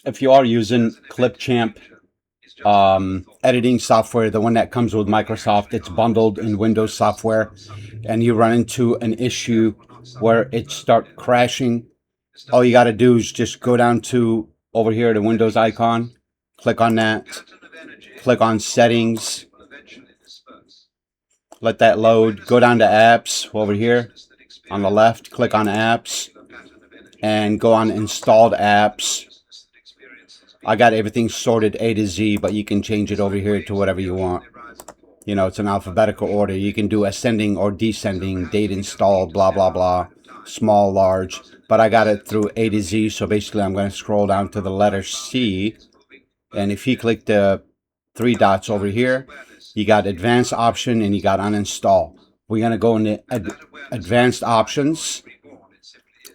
if you are using Clipchamp editing software, the one that comes with Microsoft, it's bundled in Windows software, and you run into an issue where it start crashing, all you got to do is just go down to over here, the Windows icon, click on that, click on settings, let that load, go down to apps over here on the left, click on apps, and go on installed apps. I got everything sorted A to Z, but you can change it over here to whatever you want. You know, it's an alphabetical order. You can do ascending or descending, date installed, blah, blah, blah, small, large. But I got it through A to Z, so basically I'm going to scroll down to the letter C. And if you click the three dots over here, you got advanced option and you got uninstall. We're going to go into advanced options,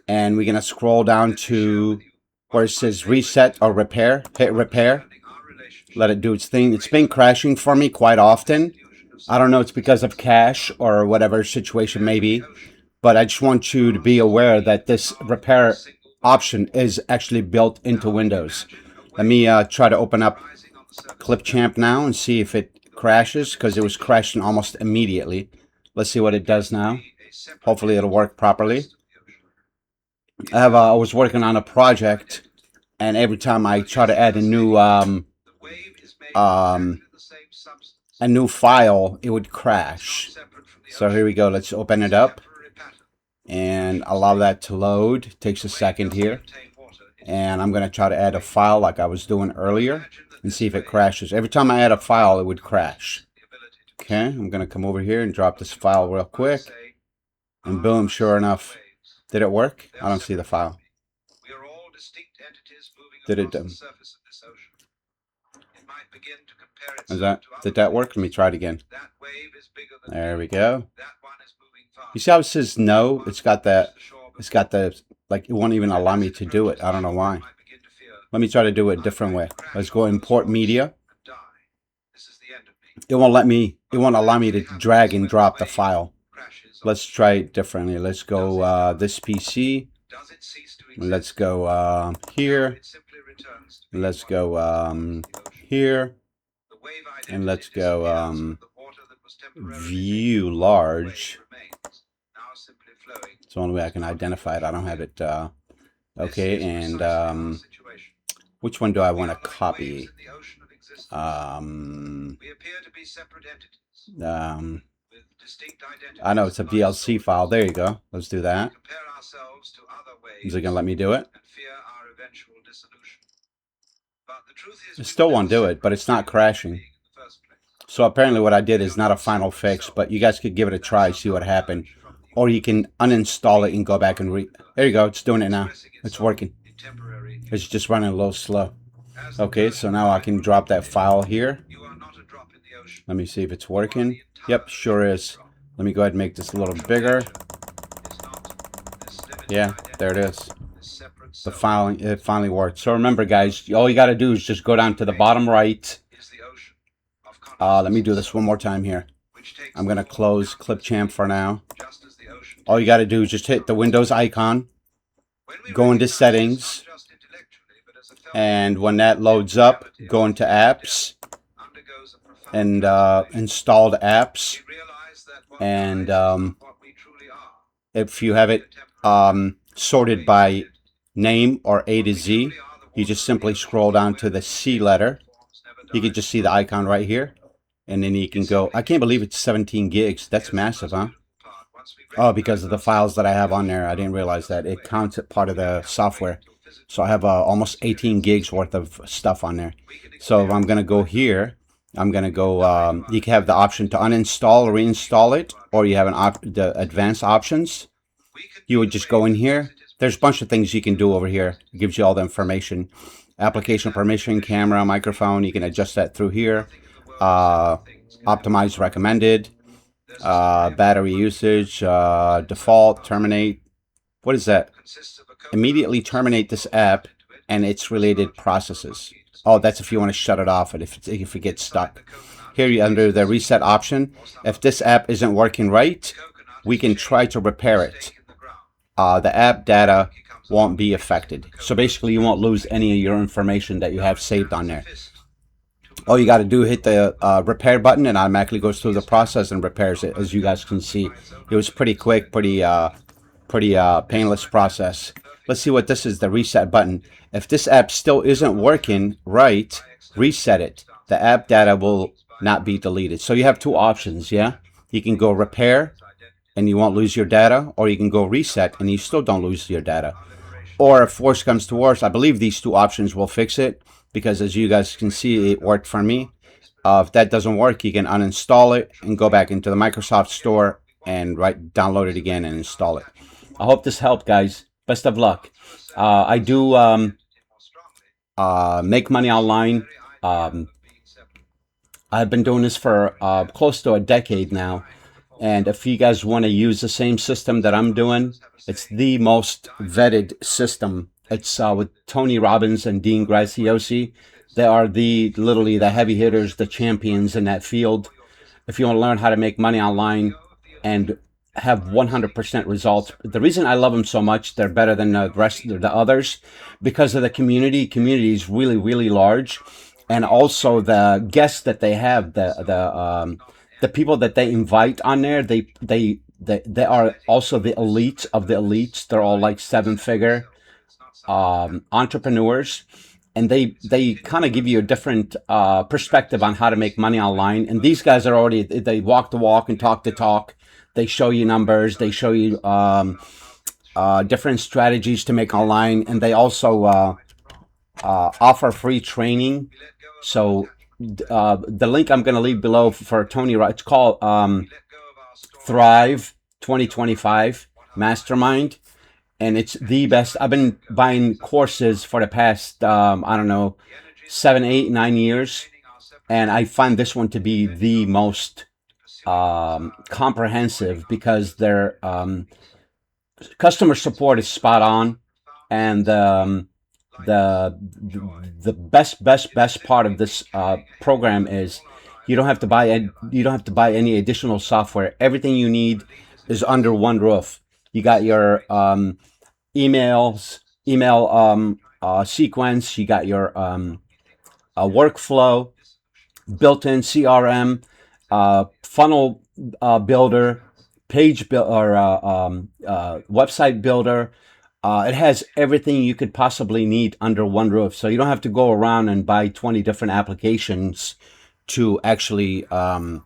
and we're going to scroll down to where it says reset or repair. Hit repair. Let it do its thing. It's been crashing for me quite often. I don't know, it's because of cache or whatever situation may be, but I just want you to be aware that this repair option is actually built into Windows. Let me try to open up Clipchamp now and see if it crashes, because it was crashing almost immediately. Let's see what it does now. Hopefully it'll work properly. I was working on a project, and every time I try to add a new file, it would crash. So here we go. Let's open it up and allow that to load. It takes a second here, and I'm going to try to add a file like I was doing earlier and see if it crashes. Every time I add a file, it would crash. Okay, I'm going to come over here and drop this file real quick, and boom, sure enough. Did it work? I don't see the file. Did it? Did that work? Let me try it again. There we go. You see how it says no? It's got the, like, it won't even allow me to do it. I don't know why. Let me try to do it a different way. Let's go import media. It won't allow me to drag and drop the file. Let's try it differently. Let's go this PC. Let's go here. Let's go here. And let's go view large. It's the only way I can identify it. I don't have it. Okay, and which one do I want to copy? I know it's a VLC file. There you go. Let's do that. Is it going to let me do it? It still won't do it, but it's not crashing. So apparently what I did is not a final fix, but you guys could give it a try, see what happened. Or you can uninstall it and go back and there you go. It's doing it now. It's working. It's just running a little slow. Okay, so now I can drop that file here. Let me see if it's working. Yep, sure is. Let me go ahead and make this a little bigger. Yeah, there it is. It finally worked. So remember, guys, all you got to do is just go down to the bottom right. Let me do this one more time here. I'm going to close Clipchamp for now. All you got to do is just hit the Windows icon, go into settings, and when that loads up, go into apps and installed apps. And if you have it sorted by name or A to Z, you just simply scroll down to the C letter. You can just see the icon right here, and then you can go. I can't believe it's 17 gigs. That's massive, huh? Oh, because of the files that I have on there. I didn't realize that. It counts it part of the software. So I have almost 18 gigs worth of stuff on there. So if I'm going to go here, I'm going to go, you can have the option to uninstall or reinstall it, or you have the advanced options. You would just go in here. There's a bunch of things you can do over here. It gives you all the information. Application permission, camera, microphone. You can adjust that through here. Optimize recommended. Battery usage. Default. Terminate. What is that? Immediately terminate this app and its related processes. Oh, that's if you want to shut it off and if it gets stuck. Here you under the reset option. If this app isn't working right, we can try to repair it. The app data won't be affected. So basically you won't lose any of your information that you have saved on there. All you got to do, hit the repair button, and automatically goes through the process and repairs it. As you guys can see, it was pretty quick, pretty painless process. Let's see what this is, the reset button. If this app still isn't working right, reset it. The app data will not be deleted. So you have two options, yeah? You can go repair and you won't lose your data, or you can go reset and you still don't lose your data. Or if worse comes to worse, I believe these two options will fix it, because as you guys can see, it worked for me. If that doesn't work, you can uninstall it and go back into the Microsoft Store and download it again and install it. I hope this helped, guys. Best of luck. I do make money online. I've been doing this for close to a decade now. And if you guys want to use the same system that I'm doing, it's the most vetted system. It's with Tony Robbins and Dean Graziosi. They are literally the heavy hitters, the champions in that field. If you want to learn how to make money online and have 100% results, the reason I love them so much, they're better than the rest of the others, because of the community. Community is really, really large. And also the guests that they have, the people that they invite on there, they are also the elites of the elites. They're all like 7-figure entrepreneurs, and they kind of give you a different perspective on how to make money online. And these guys are already, they walk the walk and talk the talk. They show you numbers. They show you different strategies to make online, and they also offer free training. So the link I'm going to leave below for Tony, it's called Thrive 2025 Mastermind, and it's the best. I've been buying courses for the past I don't know, 7, 8, 9 years, and I find this one to be the most comprehensive, because their customer support is spot on, and the best part of this program is you don't have to buy any additional software. Everything you need is under one roof. You got your email sequence. You got your workflow, built-in CRM, funnel builder, page builder, website builder. It has everything you could possibly need under one roof. So you don't have to go around and buy 20 different applications to actually to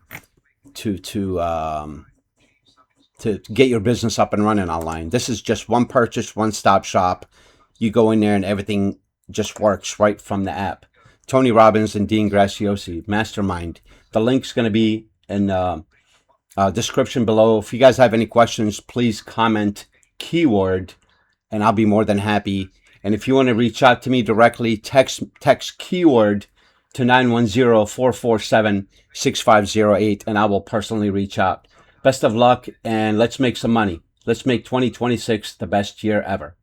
get your business up and running online. This is just one purchase, one-stop shop. You go in there and everything just works right from the app. Tony Robbins and Dean Graziosi, Mastermind. The link's going to be in description below. If you guys have any questions, please comment keyword, and I'll be more than happy. And if you want to reach out to me directly, text keyword to 910-447-6508, and I will personally reach out. Best of luck, and let's make some money. Let's make 2026 the best year ever.